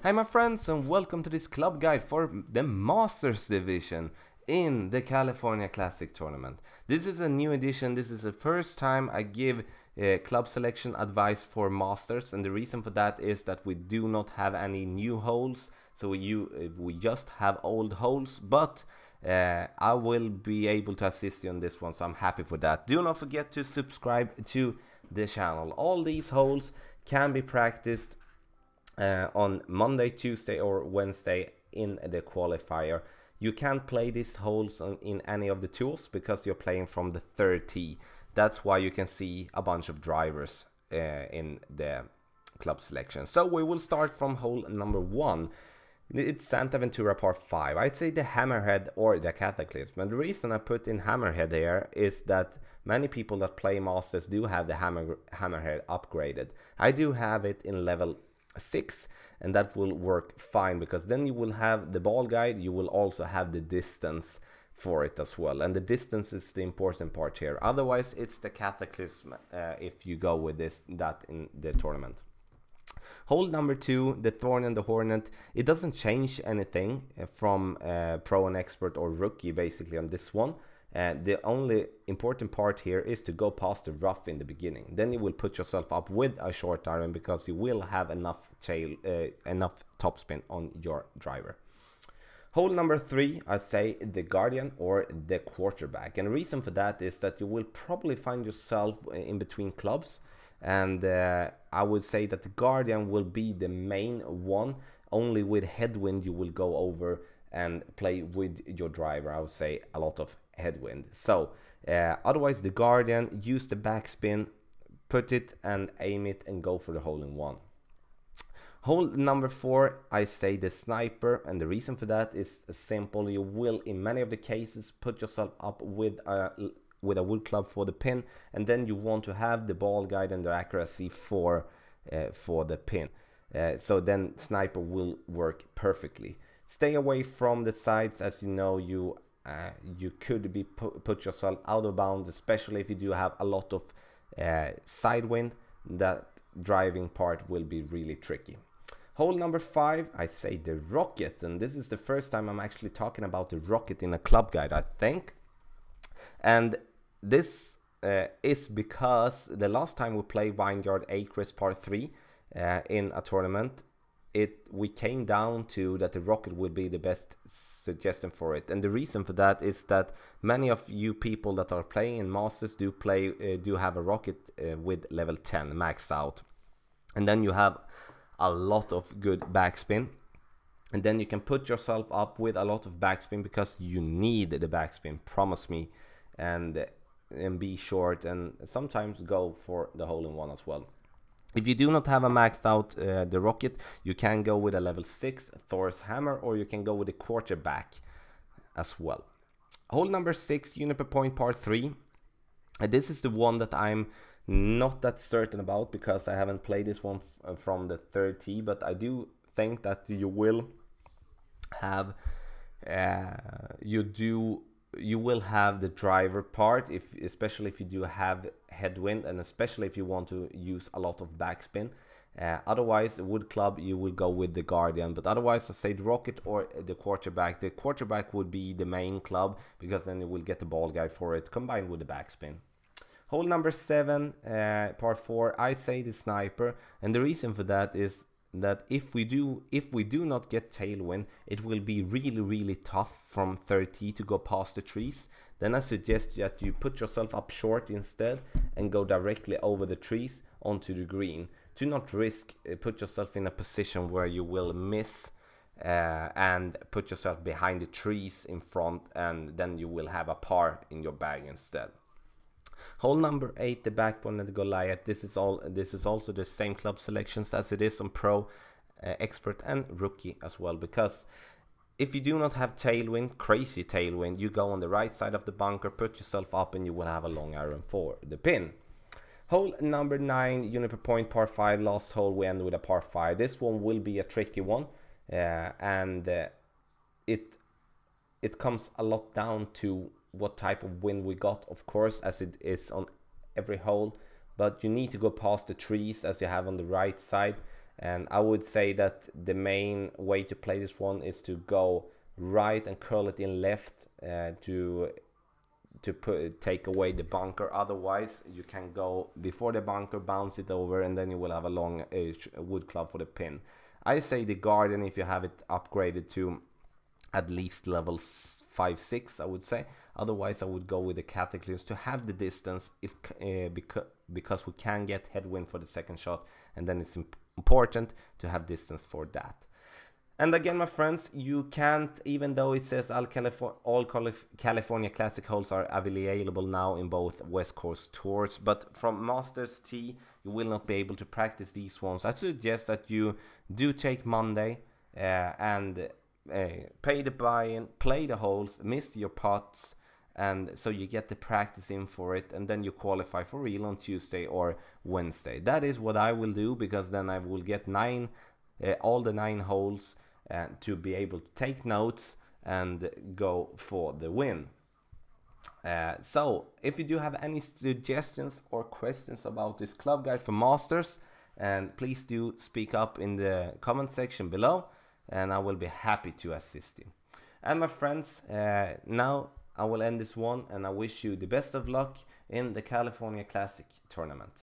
Hi my friends and welcome to this club guide for the Masters division in the California Classic Tournament. This is a new edition. This is the first time I give club selection advice for Masters, and the reason for that is that we do not have any new holes, so we just have old holes, but I will be able to assist you on this one, so I'm happy for that. Do not forget to subscribe to the channel. All these holes can be practiced on Monday, Tuesday or Wednesday in the qualifier. You can't play these holes in any of the tools because you're playing from the third tee. That's why you can see a bunch of drivers in the club selection. So we will start from hole number 1. It's Santa Ventura par 5. I'd say the Hammerhead or the Cataclysm. And the reason I put in Hammerhead here is that many people that play Masters do have the Hammerhead upgraded. I do have it in level 6, and that will work fine because then you will have the ball guide, you will also have the distance for it as well, and the distance is the important part here. Otherwise it's the Cataclysm if you go with that in the tournament. Hole number 2, the Thorn and the Hornet. It doesn't change anything from pro and expert or rookie basically on this one. The only important part here is to go past the rough in the beginning. Then you will put yourself up with a short iron because you will have enough topspin on your driver. Hole number 3, I say the Guardian or the quarterback. And the reason for that is that you will probably find yourself in between clubs. And I would say that the Guardian will be the main one. Only with headwind you will go over and play with your driver. I would say a lot of headwind. So otherwise the Guardian, use the backspin, put it and aim it and go for the hole in one. Hole number 4, I say the Sniper, and the reason for that is simple. You will in many of the cases put yourself up with a wood club for the pin, and then you want to have the ball guide and the accuracy for the pin. So then Sniper will work perfectly. Stay away from the sides, as you know, you could be put yourself out of bounds, especially if you do have a lot of side wind. That driving part will be really tricky. Hole number 5, I say the Rocket, and this is the first time I'm actually talking about the Rocket in a club guide, I think. And this is because the last time we played Vineyard Acres par 3 in a tournament, we came down to that the Rocket would be the best suggestion for it. And the reason for that is that many of you people that are playing in Masters do have a Rocket with level 10 maxed out, and then you have a lot of good backspin, and then you can put yourself up with a lot of backspin because you need the backspin, promise me, and be short and sometimes go for the hole in one as well. If you do not have a maxed out the Rocket, you can go with a level 6 Thor's Hammer, or you can go with a quarterback as well. Hole number 6, Juniper Point par 3. This is the one that I'm not that certain about because I haven't played this one from the third tee, but I do think that you will have you will have the driver part, especially if you do have headwind, and especially if you want to use a lot of backspin. Otherwise, wood club, you will go with the Guardian, but otherwise I say the Rocket or the quarterback. The quarterback would be the main club because then you will get the ball guide for it combined with the backspin. Hole number 7, par 4, I say the Sniper, and the reason for that is that if we do not get tailwind, it will be really tough from 30 to go past the trees. Then I suggest that you put yourself up short instead and go directly over the trees onto the green. Do not risk put yourself in a position where you will miss and put yourself behind the trees in front, and then you will have a par in your bag instead. Hole number 8, the Backbone and the Goliath. This is also the same club selections as it is on pro, expert and rookie as well, because if you do not have tailwind, crazy tailwind, you go on the right side of the bunker, put yourself up, and you will have a long iron for the pin. Hole number 9, Juniper Point par 5, last hole, we end with a par 5. This one will be a tricky one, and it comes a lot down to what type of wind we got, of course, as it is on every hole, but you need to go past the trees as you have on the right side, And I would say that the main way to play this one is to go right and curl it in left to take away the bunker. Otherwise you can go before the bunker, bounce it over, and then you will have a long wood club for the pin. I say the guardian, if you have it upgraded to at least level 5-6, I would say. Otherwise I would go with the cataclysm to have the distance, if because we can get headwind for the second shot, and then it's important to have distance for that. And again, my friends, you can't, even though it says all California Classic holes are available now in both West Coast tours, but from Masters T, you will not be able to practice these ones. I suggest that you do take Monday and pay the buy-in, play the holes, miss your pots, and so you get the practice in for it, and then you qualify for real on Tuesday or Wednesday. That is what I will do, because then I will get all the 9 holes to be able to take notes and go for the win. So if you do have any suggestions or questions about this club guide for Masters, and please do speak up in the comment section below, and I will be happy to assist you. And my friends, now I will end this one, and I wish you the best of luck in the California Classic tournament.